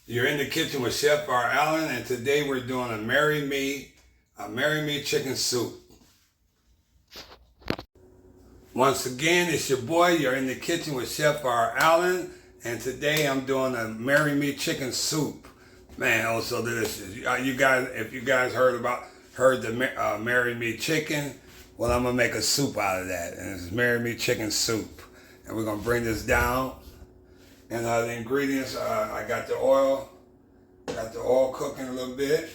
You're in the kitchen with Chef R. Allen, and today we're doing a Marry Me chicken soup. Once again, it's your boy. You're in the kitchen with Chef R. Allen, and today I'm doing a Marry Me chicken soup. Man, oh, so delicious. You guys, if you guys heard the Marry Me chicken, well, I'm gonna make a soup out of that, and it's Marry Me chicken soup. And we're gonna bring this down. And the ingredients, I got the oil cooking a little bit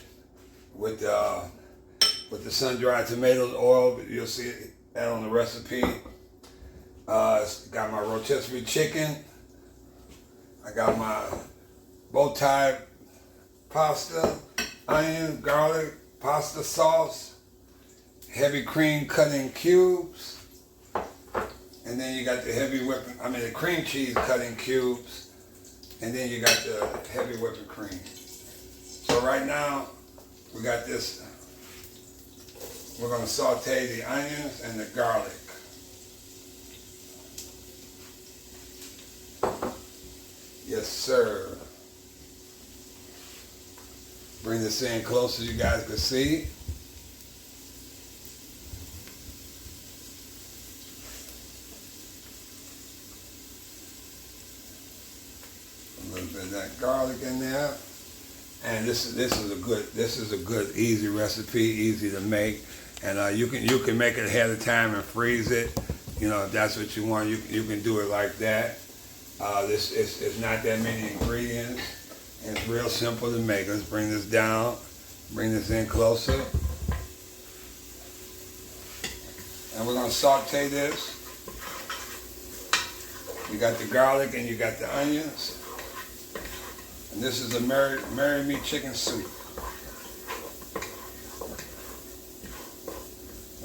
with the sun-dried tomatoes oil. You'll see that on the recipe. Got my rotisserie chicken. I got my bow-tie pasta, onion, garlic, pasta sauce, heavy cream cut in cubes. And then you got the cream cheese cut in cubes. And then you got the heavy whipping cream. So right now, we got this. We're gonna saute the onions and the garlic. Yes, sir. Bring this in close so you guys can see. A little bit of that garlic in there, and this is a good easy recipe, easy to make, and you can make it ahead of time and freeze it. You know, if that's what you want, you can do it like that. This is not that many ingredients, and it's real simple to make. Let's bring this down, bring this in closer, and we're gonna saute this. You got the garlic and you got the onions. And this is a Marry Me chicken soup.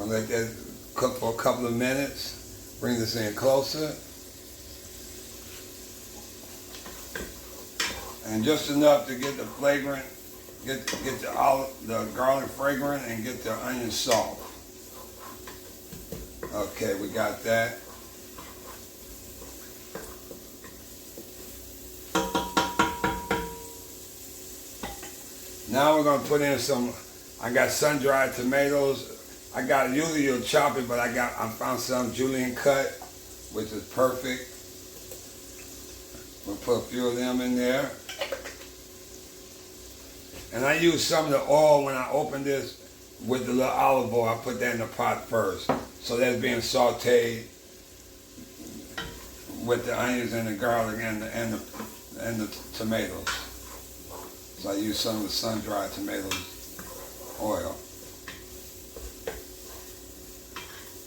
I'll let that cook for a couple of minutes. Bring this in closer. And just enough to get the flagrant, get the garlic fragrant and get the onion soft. Okay, we got that. Now we're gonna put in I got sun-dried tomatoes. Usually you'll chop it, but I found some julienne cut, which is perfect. We'll put a few of them in there. And I use some of the oil when I open this with the little olive oil. I put that in the pot first. So that's being sauteed with the onions and the garlic and the tomatoes. So I use some of the sun-dried tomatoes oil.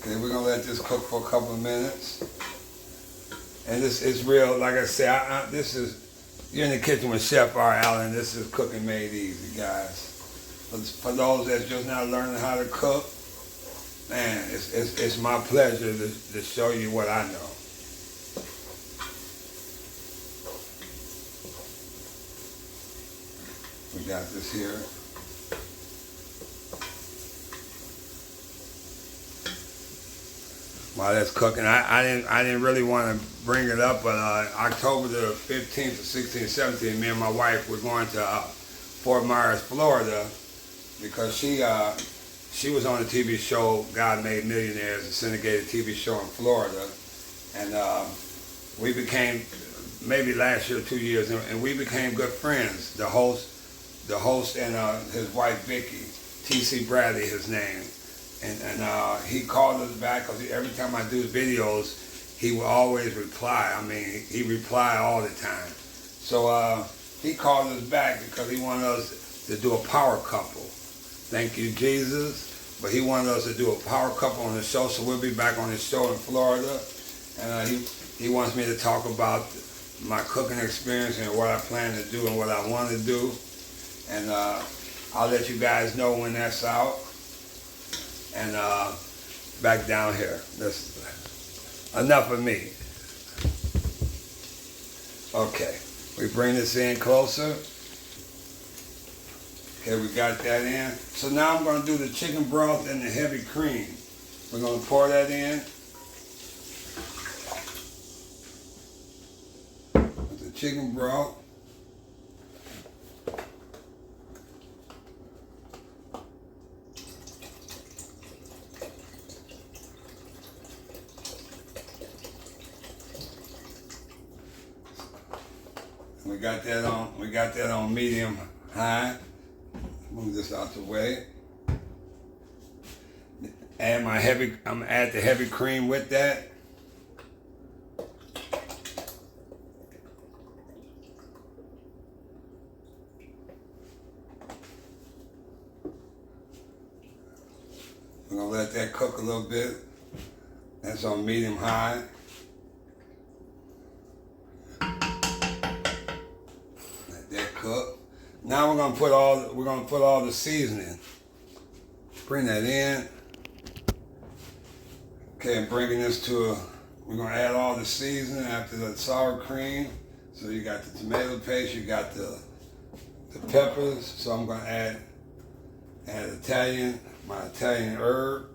Okay, we're gonna let this cook for a couple of minutes. And this is real, like I say, you're in the kitchen with Chef R. Allen. This is cooking made easy, guys. For those that's just now learning how to cook, man, it's my pleasure to show you what I know. We got this here. While that's cooking, I didn't really want to bring it up, but October the 15th, 16th, 17th, me and my wife were going to Fort Myers, Florida, because she was on a TV show, God Made Millionaires, a syndicated TV show in Florida, and we became, maybe last year, 2 years, and we became good friends. The host and his wife Vicky, T.C. Bradley, his name. And he called us back because every time I do videos, he will always reply. I mean, he replied all the time. So he called us back because he wanted us to do a power couple. Thank you, Jesus. But he wanted us to do a power couple on the show, so we'll be back on his show in Florida. And he wants me to talk about my cooking experience and what I plan to do and what I want to do. And I'll let you guys know when that's out. And back down here. That's enough of me. Okay, we bring this in closer. Okay, we got that in. So now I'm going to do the chicken broth and the heavy cream. We're going to pour that in. With the chicken broth. we got that on medium high. Move this out the way. I'm gonna add the heavy cream with that. We're gonna let that cook a little bit. That's on medium high. Let that cook. Now we're gonna put all the seasoning. Bring that in. Okay, I'm bringing this to we're gonna add all the seasoning after the sour cream. So you got the tomato paste, you got the peppers. So I'm gonna add my Italian herb.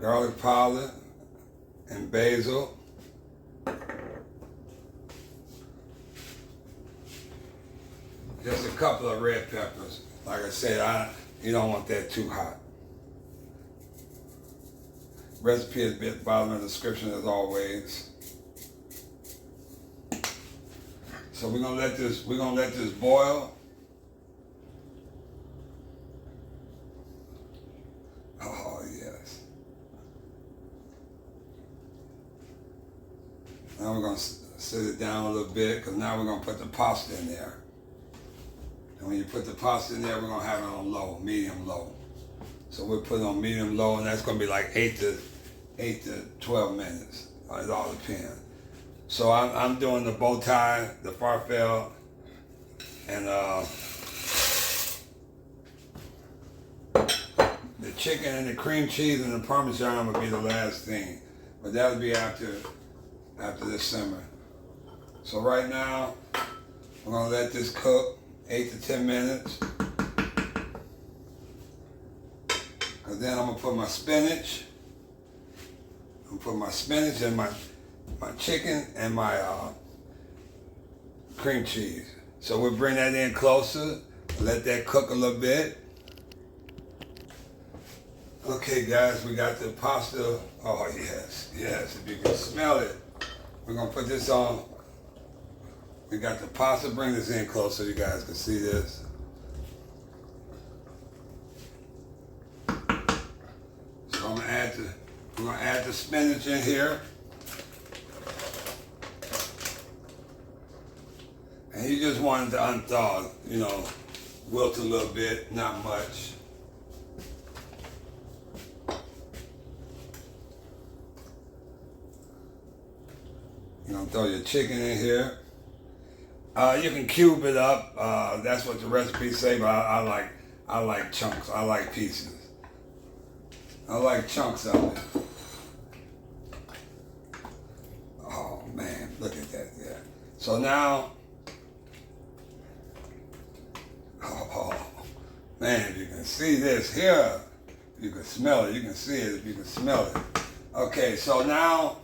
Garlic powder and basil. Just a couple of red peppers. Like I said, you don't want that too hot. Recipe is at the bottom of the description as always. So we're gonna let this boil. Oh yes. Now we're gonna sit it down a little bit because now we're gonna put the pasta in there. And when you put the pasta in there, we're gonna have it on low, medium low. So we'll put it on medium low, and that's gonna be like 8 to 12 minutes. It all depends. So I'm doing the bow tie, the farfalle, and the chicken and the cream cheese and the Parmesan would be the last thing. But that'll be after this simmer. So right now, we're gonna let this cook 8 to 10 minutes. Cause then I'm gonna put my spinach. I'm gonna put my spinach and my chicken and my cream cheese. So we'll bring that in closer, let that cook a little bit. Okay guys, we got the pasta. Oh yes, if you can smell it. We're gonna put this on. We got the pasta, bring this in closer so you guys can see this. So we're gonna add the spinach in here. And you just want it to unthaw, wilt a little bit, not much. You're gonna throw your chicken in here. You can cube it up. That's what the recipes say, but I like chunks. I like pieces. I like chunks of it. Oh man, look at that there. So now, oh man, if you can see this here, you can smell it. You can see it if you can smell it. Okay, so now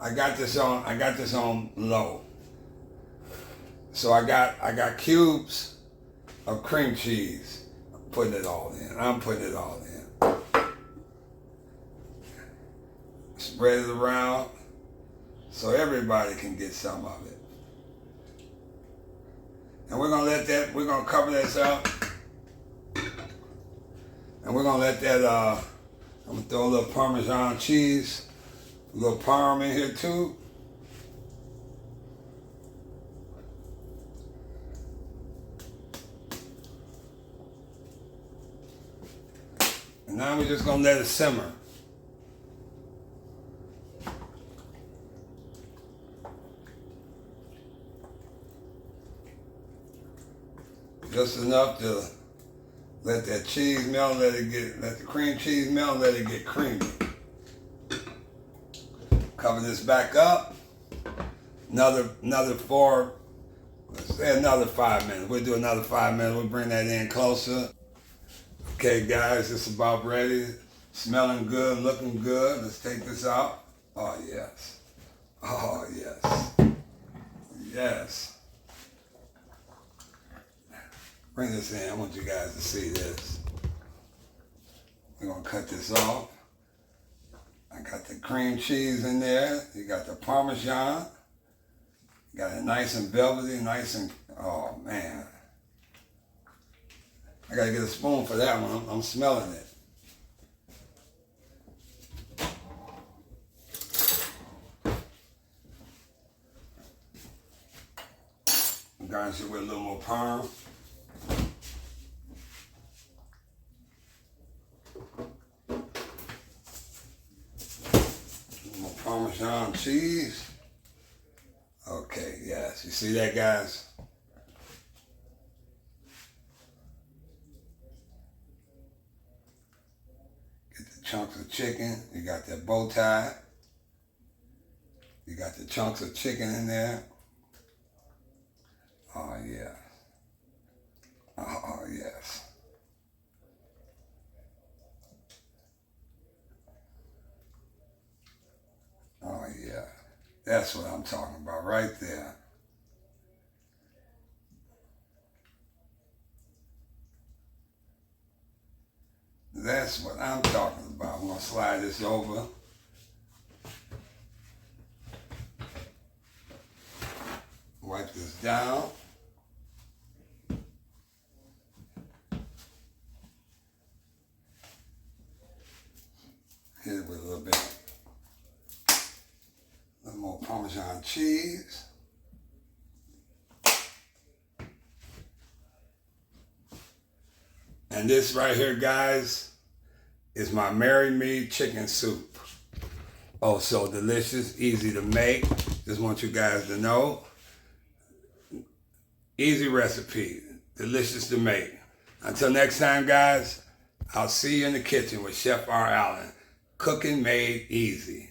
I got this on low. So I got cubes of cream cheese. I'm putting it all in. Spread it around so everybody can get some of it. And we're gonna cover this up. And we're gonna let that, I'm gonna throw a little Parmesan cheese, a little parm in here too. And now we're just gonna let it simmer. Just enough to let that cheese melt, let the cream cheese melt, let it get creamy. Cover this back up. Let's say another 5 minutes. We'll do another 5 minutes. We'll bring that in closer. Okay guys, it's about ready. Smelling good, looking good. Let's take this out. Oh yes. Oh yes. Yes. Bring this in. I want you guys to see this. We're gonna cut this off. cream cheese in there. You got the Parmesan. You got it nice and velvety, nice and, oh man. I gotta get a spoon for that one. I'm smelling it. Garnish it with a little more parm. More Parmesan cheese. Okay, yes. You see that, guys? Get the chunks of chicken. You got that bow tie. You got the chunks of chicken in there. Oh, yeah. Oh, yes. Oh, yeah. That's what I'm talking about right there. That's what I'm talking about. I'm going to slide this over. Wipe this down. Hit it with a little bit. A little more Parmesan cheese. And this right here, guys, is my Marry Me chicken soup. Oh, so delicious, easy to make. Just want you guys to know. Easy recipe, delicious to make. Until next time, guys, I'll see you in the kitchen with Chef R. Allen. Cooking made easy.